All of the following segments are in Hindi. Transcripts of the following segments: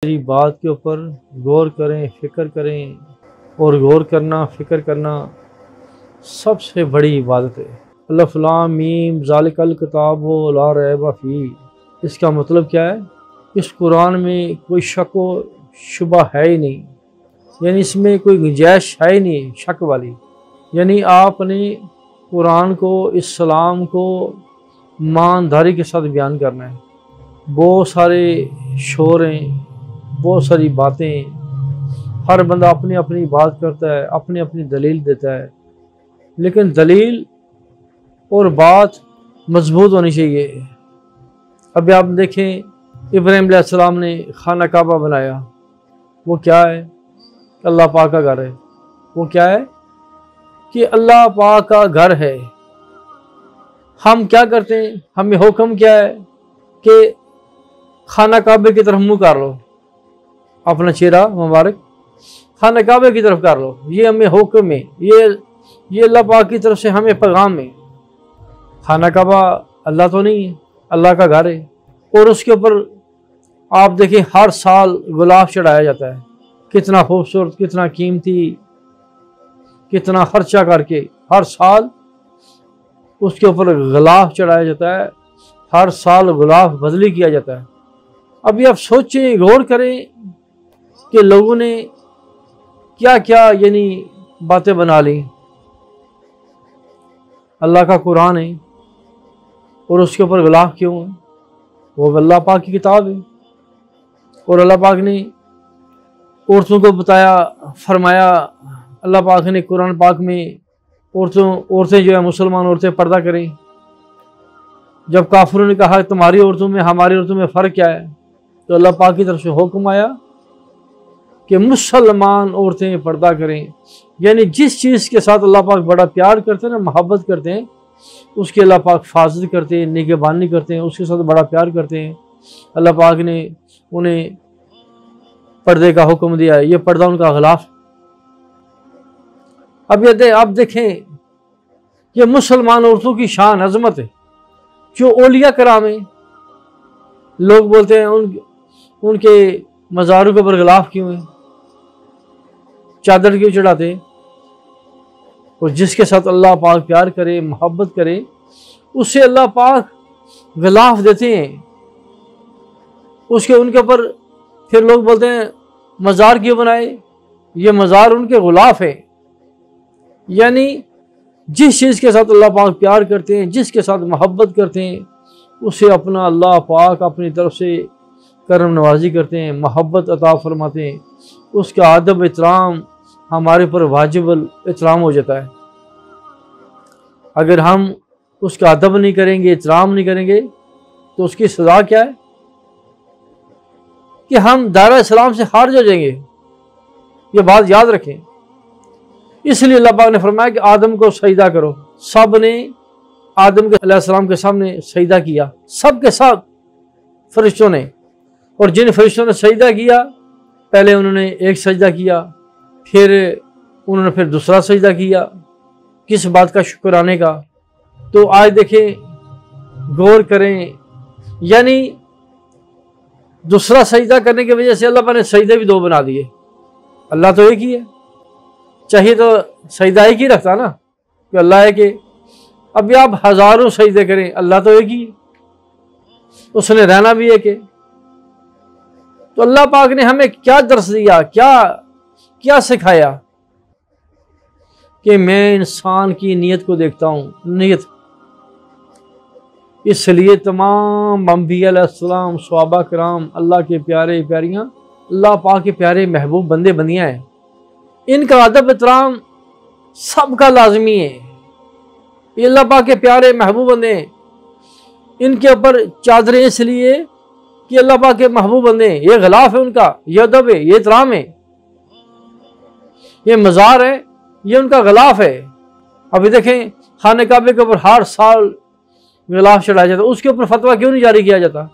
मेरी बात के ऊपर गौर करें, फ़िक्र करें। और गौर करना, फ़िक्र करना सबसे बड़ी इबादत है। अलिफ लाम मीम ज़ालिकल किताबु ला रैब फीह। इसका मतलब क्या है? इस कुरान में कोई शक व शुबा है ही नहीं, यानी इसमें कोई गुंजाइश है ही नहीं शक वाली। यानी आपने कुरान को, इस्लाम को ईमानदारी के साथ बयान करना है। बहुत सारे शोर हैं, बहुत सारी बातें, हर बंदा अपनी अपनी बात करता है, अपनी अपनी दलील देता है, लेकिन दलील और बात मजबूत होनी चाहिए। अभी आप देखें, इब्राहीम अलैहिस्सलाम ने खाना काबा बनाया, वो क्या है? अल्लाह पाक का घर है। वो क्या है? कि अल्लाह पाक का घर है। हम क्या करते हैं? हमें हुक्म क्या है कि खाना काबे की तरफ मुँह कर लो, अपना चेहरा मुबारक खाना काबे की तरफ कर लो। ये हमें हुक्म है, ये अल्लाह पाक की तरफ से हमें पैगाम है। खाना काबा अल्लाह तो नहीं है, अल्लाह का घर है। और उसके ऊपर आप देखें, हर साल गुलाब चढ़ाया जाता है। कितना खूबसूरत, कितना कीमती, कितना खर्चा करके हर साल उसके ऊपर गुलाब चढ़ाया जाता है। हर साल गुलाब बदली किया जाता है। अभी आप सोचें, गौर करें कि लोगों ने क्या क्या यानी बातें बना ली। अल्लाह का कुरान है और उसके ऊपर गुलाब क्यों है? वो अल्लाह पाक की किताब है। और अल्लाह पाक ने औरतों को बताया, फरमाया अल्लाह पाक ने कुरान पाक में, औरतें जो है मुसलमान औरतें पर्दा करें। जब काफिरों ने कहा तुम्हारी औरतों में हमारी औरतों में फ़र्क क्या है, तो अल्लाह पाक की तरफ से हुक्म आया कि मुसलमान औरतें पर्दा करें। यानी जिस चीज़ के साथ अल्लाह पाक बड़ा प्यार करते हैं ना, मोहब्बत करते हैं, उसकी अल्लाह पाक हिफाजत करते हैं, निगहबानी करते हैं, उसके साथ बड़ा प्यार करते हैं। अल्लाह पाक ने उन्हें पर्दे का हुक्म दिया है। ये पर्दा उनका खिलाफ। अब ये आप देखें, ये मुसलमान औरतों की शान अजमत है। जो औलिया कराम है, लोग बोलते हैं उनके मज़ारों के ऊपर गिलाफ क्यों है, चादर क्यों चढ़ाते? और जिसके साथ अल्लाह पाक प्यार करे, मोहब्बत करे, उससे अल्लाह पाक गिलाफ देते हैं उसके, उनके ऊपर। फिर लोग बोलते हैं मज़ार क्यों बनाए? ये मज़ार उनके गुलाफ है। यानी जिस चीज़ के साथ अल्लाह पाक प्यार करते हैं, जिसके साथ मोहब्बत करते हैं, उसे अपना अल्लाह पाक अपनी तरफ से करम नवाजी करते हैं, मोहब्बत अता फरमाते हैं। उसका अदब एहतराम हमारे पर वाजिबुल एहतराम हो जाता है। अगर हम उसका अदब नहीं करेंगे, एहतराम नहीं करेंगे, तो उसकी सज़ा क्या है? कि हम दायरा इस्लाम से खारिज हो जाएंगे। ये बात याद रखें। इसलिए अल्लाह पाक ने फरमाया कि आदम को सजदा करो। सब ने आदम के अलैहिस्सलाम के सामने सजदा किया, सब के सब फरिश्तों ने। और जिन फरिश्तों ने सजदा किया, पहले उन्होंने एक सजदा किया, फिर उन्होंने दूसरा सजदा किया। किस बात का? शुक्राने का। तो आज देखें, गौर करें, यानी दूसरा सजदा करने की वजह से अल्लाह पाक ने सजदे भी दो बना दिए। अल्लाह तो एक ही है, चाहिए तो सजदा एक ही रखता ना कि अल्लाह है कि। अभी आप हजारों सजदे करें, अल्लाह तो एक ही है, उसने रहना भी एक है। तो अल्लाह पाक ने हमें क्या दर्स दिया, क्या सिखाया? कि मैं इंसान की नीयत को देखता हूँ, नीयत। इसलिए तमाम अंबिया अलैहिस्सलाम, सहाबा किराम, अल्लाह के प्यारे प्यारियाँ, अल्लाह पाक के प्यारे महबूब बंदे बंदियाँ हैं। इनका अदब एहतराम सबका लाजमी है। ये अल्लाह पाक के प्यारे महबूब बंदे हैं। इनके ऊपर चादरें इसलिए कि अल्लाह पाक के महबूब बंदे हैं। ये गिलाफ है उनका, ये अदब है, ये एहतराम है। ये मज़ार है, ये उनका गिलाफ है। अभी देखें, खाने काबे के ऊपर हर साल गिलाफ चढ़ाया जाता है। उसके ऊपर फतवा क्यों नहीं जारी किया जाता?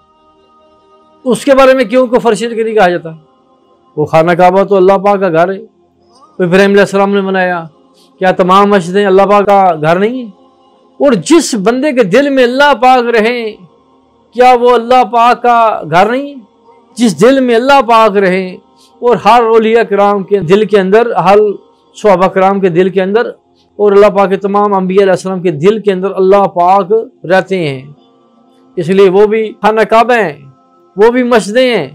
उसके बारे में क्यों को फर्शिद नहीं कहा जाता? वो खाना काबा तो अल्लाह पाक का घर है, इब्राहीम अलैहिस्सलाम ने बनाया। क्या तमाम मस्जिदें अल्लाह पाक का घर नहीं है? और जिस बंदे के दिल में अल्लाह पाक रहे, क्या वो अल्लाह पाक का घर नहीं है? जिस दिल में अल्लाह पाक रहे, और हर औलिया कराम के दिल के अंदर, हर सहाबा कराम के दिल के अंदर, और अल्लाह पाक के तमाम अंबिया अलैहिस्सलाम के दिल के अंदर अल्लाह पाक रहते हैं। इसलिए वो भी खाना काबा हैं, वो भी मस्जिदें हैं,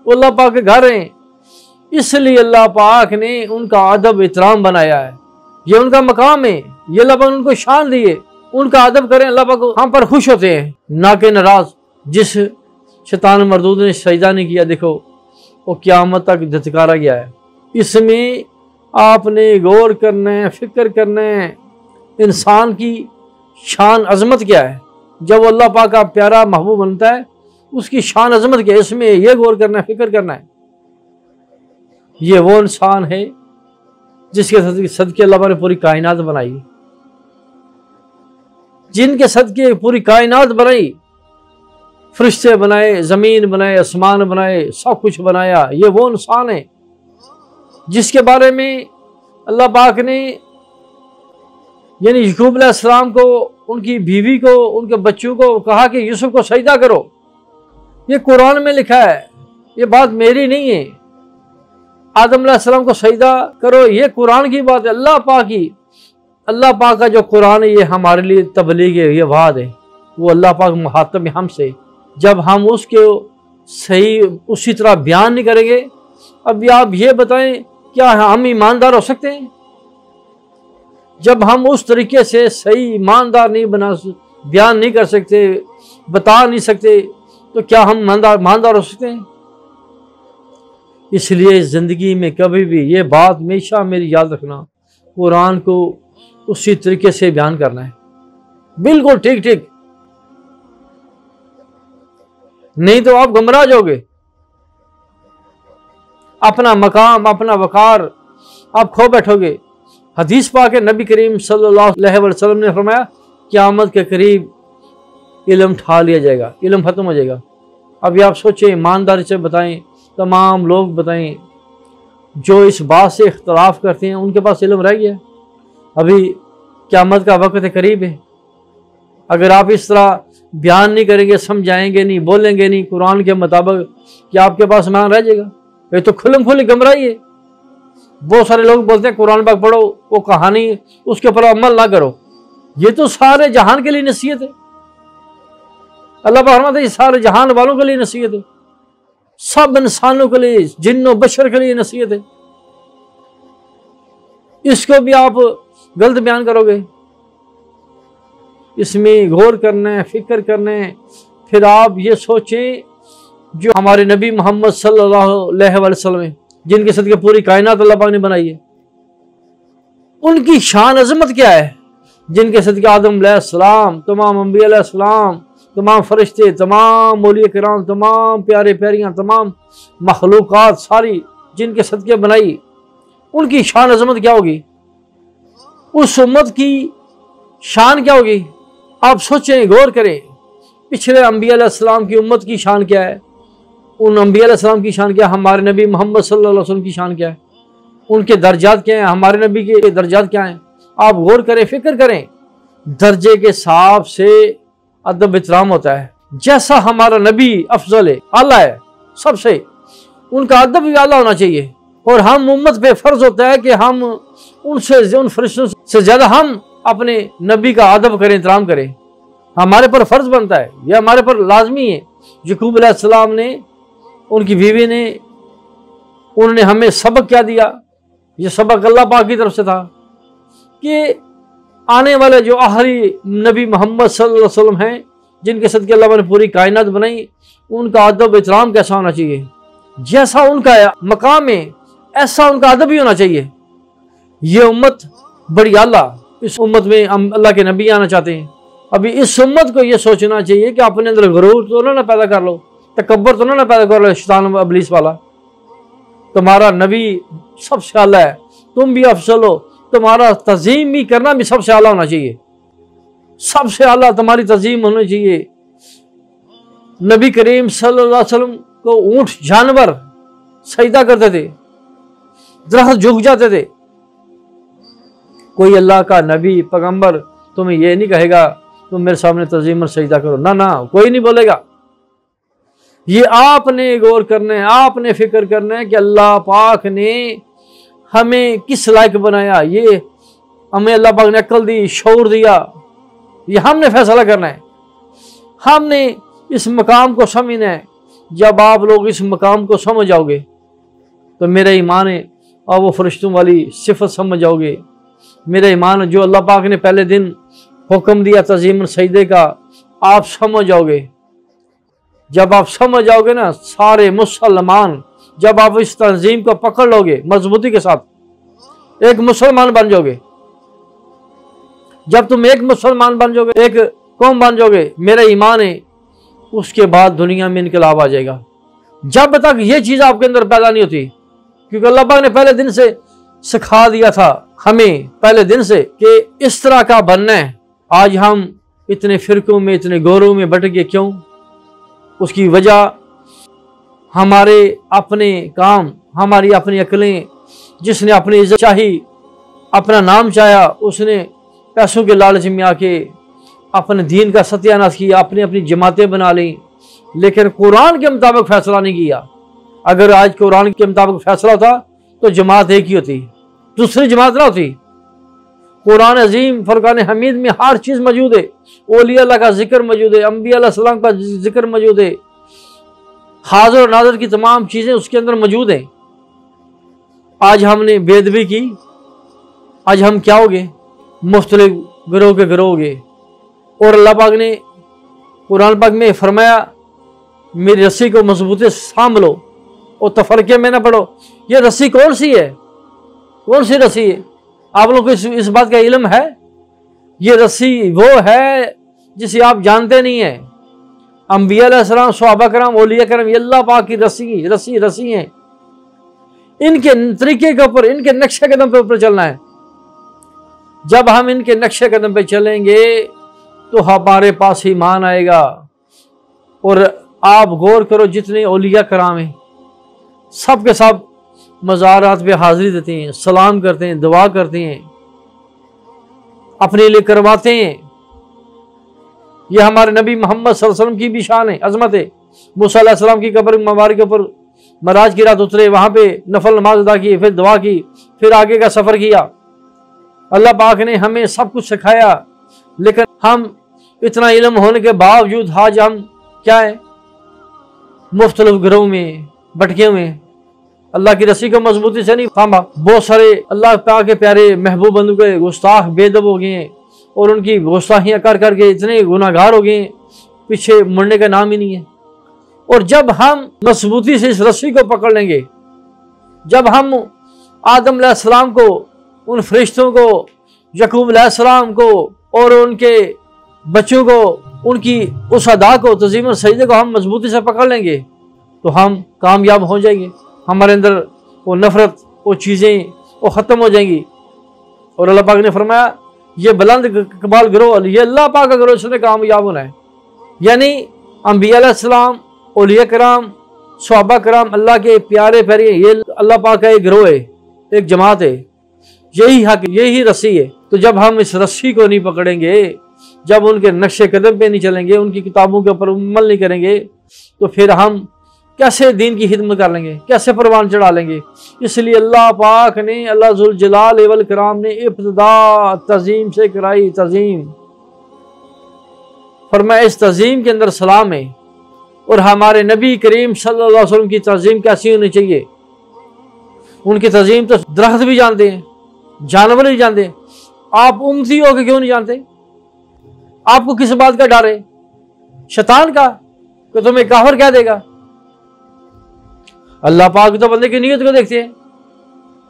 वो अल्लाह पाक के घर हैं। इसलिए अल्लाह पाक ने उनका अदब एहतराम बनाया है, ये उनका मकाम है, ये अल्लाह पाक ने उनको शान दी है। उनका अदब करें, अल्लाह पाक हम पर खुश होते हैं, ना के नाराज। जिस शैतान मरदूद ने सजदा नहीं किया, देखो वो क़यामत तक धतकारा गया है। इसमें आपने गौर करना है, फिक्र करना है, इंसान की शान अजमत क्या है। जब अल्लाह पाक का प्यारा महबूब बनता है, उसकी शान अजमत क्या है, इसमें यह गौर करना है, फिक्र करना है। ये वो इंसान है जिसके सदके अल्लाह ने पूरी कायनात बनाई, जिनके सदके पूरी कायनात बनाई, फरिश्ते बनाए, ज़मीन बनाए, आसमान बनाए, सब कुछ बनाया। ये वो इंसान है जिसके बारे में अल्लाह पाक ने यानी याकूब अलैहिस्सलाम को, उनकी बीवी को, उनके बच्चों को कहा कि यूसुफ को सजदा करो। ये कुरान में लिखा है, ये बात मेरी नहीं है। आदम अलैहिस्सलाम को सजदा करो, ये कुरान की बात है, अल्लाह पाक की। अल्लाह पाक का जो कुरान है ये हमारे लिए तबलीग है, ये वाद है। वो अल्लाह पाक मुखातब है हमसे। जब हम उसके सही उसी तरह बयान नहीं करेंगे, अभी आप ये बताएं क्या हम ईमानदार हो सकते हैं? जब हम उस तरीके से सही ईमानदार नहीं बयान नहीं कर सकते, बता नहीं सकते, तो क्या हम ईमानदार हो सकते हैं? इसलिए ज़िंदगी में कभी भी ये बात हमेशा मेरी याद रखना, कुरान को उसी तरीके से बयान करना है, बिल्कुल ठीक ठीक, नहीं तो आप गुमराह जाओगे। अपना मकाम, अपना वकार आप खो बैठोगे। हदीस पाक है, नबी करीम सल्लल्लाहु अलैहि वसल्लम ने फरमाया, क़यामत के करीब इल्म ठा लिया जाएगा, इल्म खत्म हो जाएगा। अभी आप सोचें, ईमानदारी से बताएं, तमाम लोग बताएं जो इस बात से इख्तलाफ करते हैं, उनके पास इल्म रह गया? अभी क़यामत का वक़्त करीब है। अगर आप इस तरह बयान नहीं करेंगे, समझाएंगे नहीं, बोलेंगे नहीं कुरान के मुताबिक, कि आपके पास ईमान रह जाएगा? ये तो खुल्लम खुल्ली गुमराही है। बहुत सारे लोग बोलते हैं कुरान पाक पढ़ो, वो कहानी उसके ऊपर अमल ना करो। ये तो सारे जहान के लिए नसीहत है। अल्लाह पाक फरमाता है सारे जहान वालों के लिए नसीहत है, सब इंसानों के लिए, जिन्नो बशर के लिए नसीहत है। इसको भी आप गलत बयान करोगे। इसमें गौर करना है, फिक्र करना है। फिर आप ये सोचें, जो हमारे नबी मोहम्मद सल्लल्लाहु अलैहि वसल्लम है, जिनके सदके पूरी कायनात अल्लाह पाक ने बनाई है, उनकी शान अजमत क्या है? जिनके सदके आदम अलैहिस्सलाम, तमाम अंबिया अलैहिस्सलाम, तमाम फरिश्ते, तमाम औलिया किराम, तमाम प्यारे प्यारियां, तमाम मखलूक़ात सारी जिनके सदके बनाई, उनकी शान अजमत क्या होगी? उस उम्मत की शान क्या होगी? आप सोचें, गौर करें। पिछले अंबिया अलैहिस्सलाम की उम्मत की शान क्या है? उन अंबिया अलैहिस्सलाम की शान क्या है? हमारे नबी मोहम्मद सल्लल्लाहु अलैहि वसल्लम की शान क्या है? उनके दर्जात क्या हैं? हमारे नबी के दर्जात क्या हैं? आप गौर करें, फिक्र करें। दर्जे के हिसाब से अदब इहतराम होता है। जैसा हमारा नबी अफजल है, आला है सबसे, उनका अदब भी आला होना चाहिए। और हम उम्मत पे फर्ज होता है कि हम उनसे, उन फरिश्तों से ज्यादा हम अपने नबी का अदब करें, एहतराम करें। हमारे पर फर्ज बनता है, यह हमारे पर लाजमी है। याकूब अलैहिस्सलाम ने, उनकी बीवी ने, उन्होंने हमें सबक क्या दिया? ये सबक अल्लाह पाक की तरफ से था कि आने वाले जो आखिरी नबी मोहम्मद सल्लल्लाहु अलैहि वसल्लम हैं, जिनके सदके अल्लाह ने पूरी कायनात बनाई, उनका अदब एहतराम कैसा होना चाहिए? जैसा उनका मकाम है, ऐसा उनका अदब भी होना चाहिए। ये उम्मत बड़ी आला, इस उम्मत में हम अल्लाह के नबी आना चाहते हैं। अभी इस उम्मत को ये सोचना चाहिए कि अपने अंदर गुरूर तो ना पैदा कर लो, तकब्बर तो ना पैदा कर लो, शैतान इब्लीस वाला। तुम्हारा नबी सबसे आला है, तुम भी अफसल हो, तुम्हारा तज़ीम भी करना भी सबसे आला होना चाहिए। सबसे आला तुम्हारी तज़ीम होनी चाहिए। नबी करीम सल्लल्लाहु अलैहि वसल्लम को ऊंट जानवर सजदा करते थे, दरख्त झुक जाते थे। कोई अल्लाह का नबी पैगंबर तुम्हें यह नहीं कहेगा तुम मेरे सामने तज़ीम और सजदा करो, ना ना, कोई नहीं बोलेगा। ये आपने गौर करना है, आपने फिक्र करना है कि अल्लाह पाक ने हमें किस लायक बनाया, ये हमें अल्लाह पाक ने अक्ल दी, शऊर दिया, ये हमने फैसला करना है, हमने इस मकाम को समझना है। जब आप लोग इस मकाम को समझ जाओगे तो मेरा ईमान है और वो फरिश्तों वाली सिफत समझ जाओगे। मेरा ईमान जो अल्लाह पाक ने पहले दिन हुक्म दिया तज़ीम सजदे का, आप समझ जाओगे। जब आप समझ जाओगे ना, सारे मुसलमान, जब आप इस तंजीम को पकड़ लोगे मजबूती के साथ, एक मुसलमान बन जाओगे। जब तुम एक मुसलमान बन जाओगे, एक कौम बन जाओगे, मेरा ईमान है उसके बाद दुनिया में इनकलाब आ जाएगा। जब तक ये चीज़ आपके अंदर पैदा नहीं होती, क्योंकि अल्लाह पाक ने पहले दिन से सिखा दिया था हमें, पहले दिन से, कि इस तरह का बनना है। आज हम इतने फिरकों में, इतने गोरों में बट गए, क्यों? उसकी वजह हमारे अपने काम, हमारी अपनी अकलें। जिसने अपनी इज्जत चाही, अपना नाम चाहा, उसने पैसों के लालच में आके अपने दीन का सत्यानाश किया, अपनी अपनी जमातें बना ली, लेकिन कुरान के मुताबिक फैसला नहीं किया। अगर आज कुरान के मुताबिक फैसला होता तो जमात एक ही होती, दूसरी जमात ना होती। कुरान अजीम फुरकान हमीद में हर चीज़ मौजूद है। औलिया अल्लाह का जिक्र मौजूद है, अंबिया अलैहिस्सलाम का जिक्र मौजूद है, हाज़िर और नाज़िर की तमाम चीज़ें उसके अंदर मौजूद हैं। आज हमने बेदबी की, आज हम क्या हो गए? मुख्तलिफ गिरोह के गिरोह हो गए। और अल्लाह पाक ने कुरान पाक में फरमाया, मेरी रस्सी को मजबूती से थाम लो और तफरके में ना पड़ो। ये रस्सी कौन सी है? कौन सी रस्सी है? आप लोगों को इस बात का इल्म है? ये रस्सी वो है जिसे आप जानते नहीं है। अंबिया अलैहिस्सलाम, सहाबा करम, औलिया करम, ये अल्लाह पाक की रस्सी हैं। इनके तरीके के ऊपर, इनके नक्शे कदम पे ऊपर चलना है। जब हम इनके नक्शे कदम पे चलेंगे तो हमारे पास ईमान आएगा। और आप गौर करो, जितने औलिया कराम हैं, सब के सब मज़ारात पे हाजिरी देते हैं, सलाम करते हैं, दुआ करते हैं, अपने लिए करवाते हैं। ये हमारे नबी मोहम्मद सल्लल्लाहु अलैहि वसल्लम की भी शान है, अजमत है। मूसा अलैहिस्सलाम की कब्र मुबारक के ऊपर मराज की रात उतरे, वहाँ पे नफल नमाज अदा की, फिर दुआ की, फिर आगे का सफ़र किया। अल्लाह पाक ने हमें सब कुछ सिखाया, लेकिन हम इतना इल्म होने के बावजूद आज हम क्या है? मुख्तलिफ गिरोह में भटके हुए हैं। अल्लाह की रस्सी को मजबूती से नहीं थामा। बहुत सारे अल्लाह पाक के प्यारे महबूब बंदू के गुस्ताख बेदब हो गए हैं और उनकी गुस्ताखियाँ कर करके इतने गुनाहगार हो गए हैं, पीछे मुड़ने का नाम ही नहीं है। और जब हम मजबूती से इस रस्सी को पकड़ लेंगे, जब हम आदम अलैहिस्सलाम को, उन फरिश्तों को, यकूब अलैहिस्सलाम को और उनके बच्चों को, उनकी उस अदा को, तज़ीम सजदे को हम मजबूती से पकड़ लेंगे तो हम कामयाब हो जाएंगे। हमारे अंदर वो नफ़रत, वो चीज़ें वो ख़त्म हो जाएंगी। और अल्लाह पाक ने फरमाया, ये बुलंद कबाल गिरोह, ये अल्लाह पाक का गिरोह, इसने कामयाब होना है। यानी अंबिया अलैहिस्सलाम, औलिया कराम, सहाबा कराम, अल्लाह के प्यारे प्यारे, ये अल्लाह पाक का एक गिरोह है, एक जमात है। यही हक, यही रस्सी है। तो जब हम इस रस्सी को नहीं पकड़ेंगे, जब उनके नक्शे कदम पे नहीं चलेंगे, उनकी किताबों के ऊपर अमल नहीं करेंगे, तो फिर हम कैसे दीन की खिदमत कर लेंगे, कैसे परवान चढ़ा लेंगे? इसलिए अल्लाह पाक ने, अल्लाह जुल जलाल वल कराम ने इब्तिदा तज़ीम से कराई। तज़ीम फरमाया, इस तज़ीम के अंदर सलाम है। और हमारे नबी करीम सल्लल्लाहु अलैहि वसल्लम की तज़ीम कैसी होनी चाहिए? उनकी तज़ीम तो दरख्त भी जानते हैं, जानवर भी जानते हैं। आप उम्मती हो के क्यों नहीं जानते? आपको किस बात का डर है? शैतान का, कि तुम्हें काफिर क्या देगा? अल्लाह पाक तो बंदे की नीयत को देखते हैं।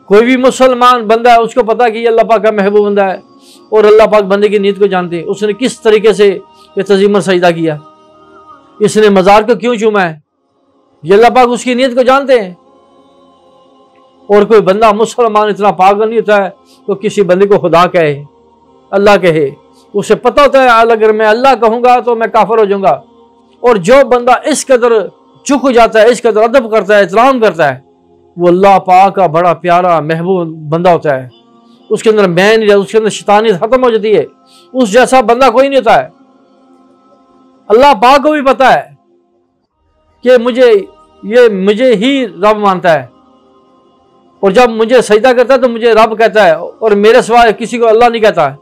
कोई भी मुसलमान बंदा है, उसको पता कि ये अल्लाह पाक का महबूब बंदा है, और अल्लाह पाक बंदे की नीयत को जानते हैं। उसने किस तरीके से ये तज़ीम सजदा किया, इसने मज़ार को क्यों चूमा है, ये अल्लाह पाक उसकी नीयत को जानते हैं। और कोई बंदा मुसलमान इतना पागल नहीं होता है तो किसी बंदे को खुदा कहे, अल्लाह कहे। उसे पता होता है अगर मैं अल्लाह कहूँगा तो मैं काफिर हो जाऊँगा। और जो बंदा इस कदर झुक जाता है, इस कदर अदब करता है, इतराम करता है, वो अल्लाह पाक का बड़ा प्यारा महबूब बंदा होता है। उसके अंदर मैं नहीं, उसके अंदर शैतानियत खत्म हो जाती है। उस जैसा बंदा कोई नहीं होता है। अल्लाह पाक को भी पता है कि मुझे ही रब मानता है, और जब मुझे सजदा करता है तो मुझे रब कहता है, और मेरे सिवाय किसी को अल्लाह नहीं कहता है।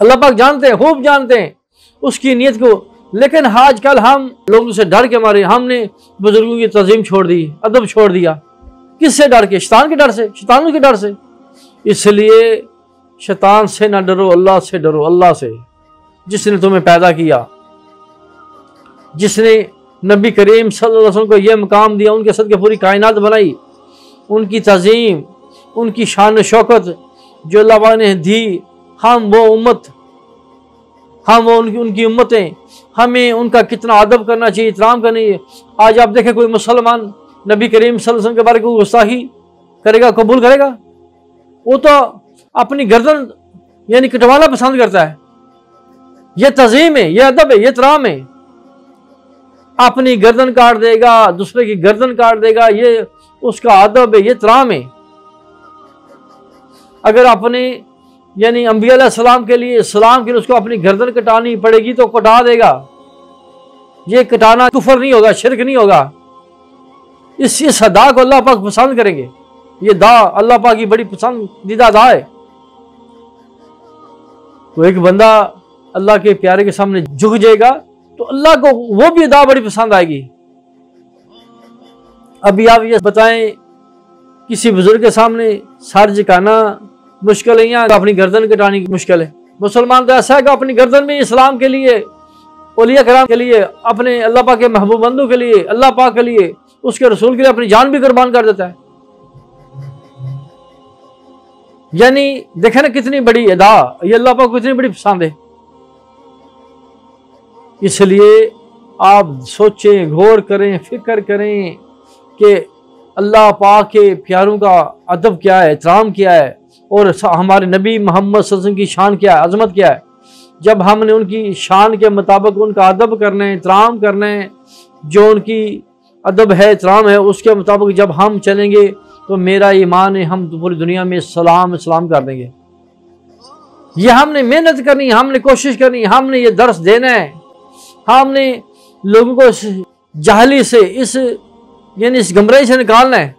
अल्लाह पाक जानते हैं, खूब जानते हैं उसकी नीयत को। लेकिन आजकल हम लोगों से डर के मारे हमने बुजुर्गों की तज़ीम छोड़ दी, अदब छोड़ दिया। किससे डर के? शैतान के डर से, शैतानों के डर से। इसलिए शैतान से ना डरो, अल्लाह से डरो। अल्लाह से, जिसने तुम्हें पैदा किया, जिसने नबी करीम सल्लल्लाहु अलैहि वसल्लम को यह मकाम दिया, उनके सदके पूरी कायनात बनाई, उनकी तज़ीम, उनकी शान शौकत जो अल्लाह पाक ने दी, हम वो उम्मत, हम वो उनकी उम्मतें, हमें उनका कितना अदब करना चाहिए, इहतराम करना चाहिए। आज आप देखें कोई मुसलमान नबी करीम सल्लल्लाहु अलैहि वसल्लम के बारे में गुस्ताखी करेगा, कबूल करेगा? वो तो अपनी गर्दन यानी कटवाना पसंद करता है। ये तज़ीम है, ये अदब है, ये इहतराम है। अपनी गर्दन काट देगा, दूसरे की गर्दन काट देगा, ये उसका अदब है, ये इहतराम है। अगर अपने यानी अंबिया अलैहिस्सलाम के लिए, सलाम के लिए उसको अपनी गर्दन कटानी पड़ेगी तो कटा देगा। ये कटाना कुफर नहीं होगा, शिरक नहीं होगा। इस अदा को अल्लाह पाक पसंद करेंगे। ये दा अल्लाह पाक की बड़ी पसंदीदा अदा है। तो एक बंदा अल्लाह के प्यारे के सामने झुक जाएगा तो अल्लाह को वो भी अदा बड़ी पसंद आएगी। अभी आप ये बताएं, किसी बुजुर्ग के सामने सर झुकाना मुश्किल है या अपनी गर्दन कटानी मुश्किल है? मुसलमान तो ऐसा है कि अपनी गर्दन में इस्लाम के लिए, औलिया कराम के लिए, अपने अल्लाह पाक के महबूब बंदों के लिए, अल्लाह पाक के लिए, उसके रसूल के लिए अपनी जान भी कुर्बान कर देता है। यानी देखे ना कितनी बड़ी अदा, ये अल्लाह पाक को कितनी बड़ी पसंद है। इसलिए आप सोचें, गौर करें, फिक्र करें कि अल्लाह पाक के प्यारों का अदब क्या है, एहतराम क्या है, और हमारे नबी मोहम्मद सल्लल्लाहु अलैहि वसल्लम की शान क्या है, अजमत क्या है। जब हमने उनकी शान के मुताबिक उनका अदब करना है, एहतराम करना है, जो उनकी अदब है, एहतराम है, उसके मुताबिक जब हम चलेंगे तो मेरा ईमान है हम पूरी दुनिया में सलाम कर देंगे। ये हमने मेहनत करनी, हमने कोशिश करनी, हमने ये दर्स देना है, हमने लोगों को जहली से, इस यानी इस गमराई से निकालना है।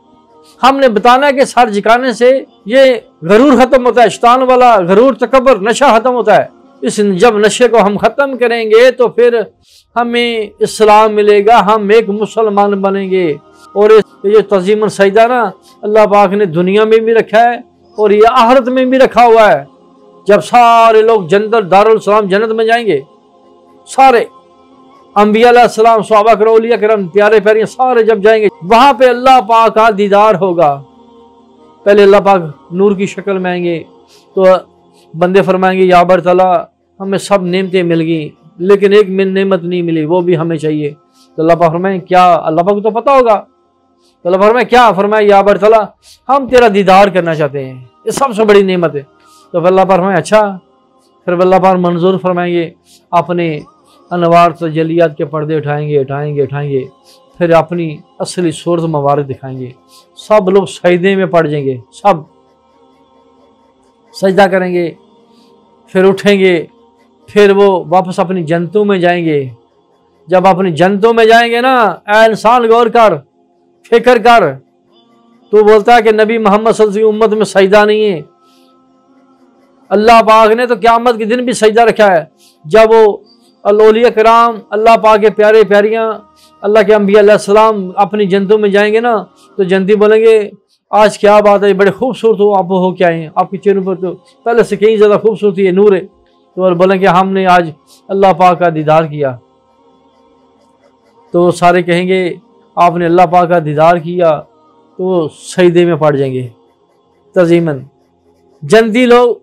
हमने बताना है कि सर झुकाने से ये गरूर खत्म होता है, शैतान वाला गरूर, तकब्बुर, नशा खत्म होता है। जब नशे को हम खत्म करेंगे तो फिर हमें इस्लाम मिलेगा, हम एक मुसलमान बनेंगे। और ये तज़ीम सजदा ना अल्लाह पाक ने दुनिया में भी रखा है और ये आखिरत में भी रखा हुआ है। जब सारे लोग जन्नत, दारुल सलाम जन्नत में जाएंगे, सारे अंबिया अलैहिस्सलाम, सहाबा करम, औलिया करम, प्यारे प्यारे सारे जब जाएंगे, वहां पे अल्लाह पाक का दीदार होगा। पहले अल्लाह पाक नूर की शक्ल में आएंगे तो बंदे फरमाएंगे, या अल्लाह तआला हमें सब नेमतें मिल गई लेकिन एक नेमत नहीं मिली, वो भी हमें चाहिए। तो अल्लाह पाक फरमाए, क्या? अल्लाह पाक को तो पता होगा। तो अल्लाह फरमाए क्या? फरमाए, या अल्लाह तआला हम तेरा दीदार करना चाहते हैं, ये सबसे बड़ी नेमत है। तो अल्लाह पाक फरमाए अच्छा। फिर अल्लाह पाक मंजूर फरमाएंगे, अपने अनवार तजलियात के पर्दे उठाएंगे, फिर अपनी असली सूरत मुबारक दिखाएंगे। सब लोग सजदे में पड़ जाएंगे, सब सजदा करेंगे, फिर उठेंगे, फिर वो वापस अपनी जन्नतों में जाएंगे। जब अपनी जन्नतों में जाएंगे ना, ऐ इंसान गौर कर, फिक्र कर। तो बोलता है कि नबी मोहम्मद सल्लल्लाहु अलैहि वसल्लम उम्मत में सजदा नहीं है। अल्लाह पाक ने तो क़यामत के दिन भी सजदा रखा है। जब वो औलिया कराम, अल्लाह पाक के प्यारे प्यारियाँ, अल्लाह के अंबिया अलैहिस्सलाम अपनी जन्नतों में जाएंगे ना, तो जन्नती बोलेंगे, आज क्या बात है, बड़े खूबसूरत हो आप, हो क्या है आपके चेहरे पर तो पहले से कहीं ज़्यादा खूबसूरती है, नूर है। तो बोलेंगे हमने आज अल्लाह पाक का दीदार किया। तो सारे कहेंगे आपने अल्लाह पाक का दीदार किया, तो सजदे में पड़ जाएंगे तज़ीमन। जन्नती लोग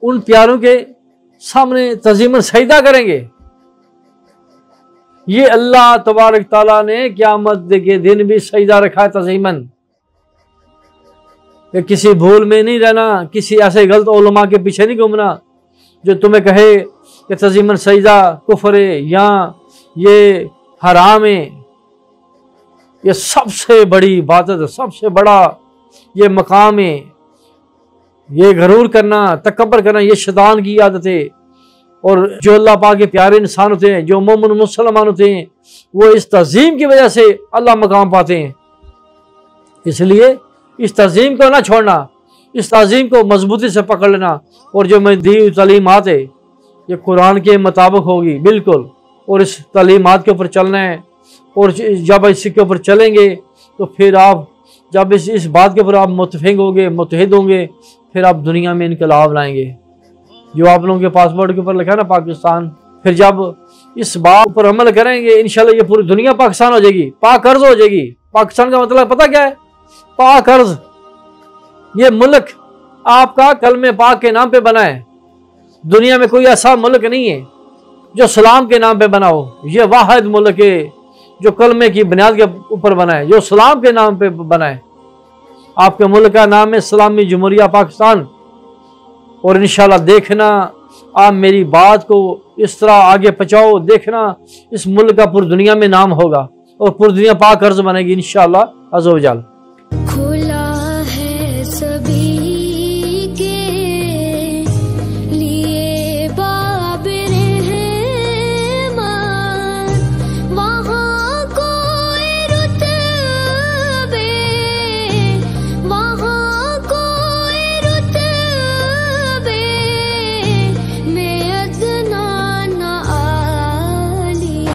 उन प्यारों के सामने तज़ीमन सजदा करेंगे। ये अल्लाह तबारक ताला ने क़यामत के दिन भी सजदा रखा है तज़ीमन। किसी भूल में नहीं रहना, किसी ऐसे गलत उलमा के पीछे नहीं घूमना जो तुम्हें कहे कि तज़ीमन सजदा कुफ्र है या ये हराम है। ये सबसे बड़ी इबादत है, सबसे बड़ा ये मकाम है। ये गरूर करना, तकब्बर करना, ये शैतान की आदत है। और जो अल्लाह पाक के प्यारे इंसान होते हैं, जो मोमिन मुसलमान होते हैं, वो इस तज़ीम की वजह से अल्लाह मकाम पाते हैं। इसलिए इस तज़ीम को ना छोड़ना, इस तज़ीम को मजबूती से पकड़ लेना। और जो मैं दी तालीमात है ये कुरान के मुताबिक होगी बिल्कुल, और इस तालीमात के ऊपर चलना है। और जब इसके ऊपर चलेंगे तो फिर आप जब इस बात के ऊपर आप मुतफिक होंगे, मुत्तहिद होंगे, फिर आप दुनिया में इनकलाब लाएंगे। जो आप लोगों के पासपोर्ट के ऊपर लिखा है ना पाकिस्तान, फिर जब इस बात पर अमल करेंगे इंशाल्लाह ये पूरी दुनिया पाकिस्तान हो जाएगी, पाक अर्ज हो जाएगी। पाकिस्तान का मतलब पता क्या है? पाक अर्ज। ये मुल्क आपका कलमे पाक के नाम पे बना है। दुनिया में कोई ऐसा मुल्क नहीं है जो सलाम के नाम पे बना हो। ये वाहिद मुल्क है जो कलमे की बुनियाद के ऊपर बना है, जो सलाम के नाम पे बना है। आपके मुल्क का नाम है इस्लामी जमहूरिया पाकिस्तान। और इंशाल्लाह देखना, आप मेरी बात को इस तरह आगे पहुंचाओ, देखना इस मुल्क का पूरी दुनिया में नाम होगा और पूरी दुनिया पाक अर्ज बनेगी इंशाल्लाह अज़्ज़ व जल।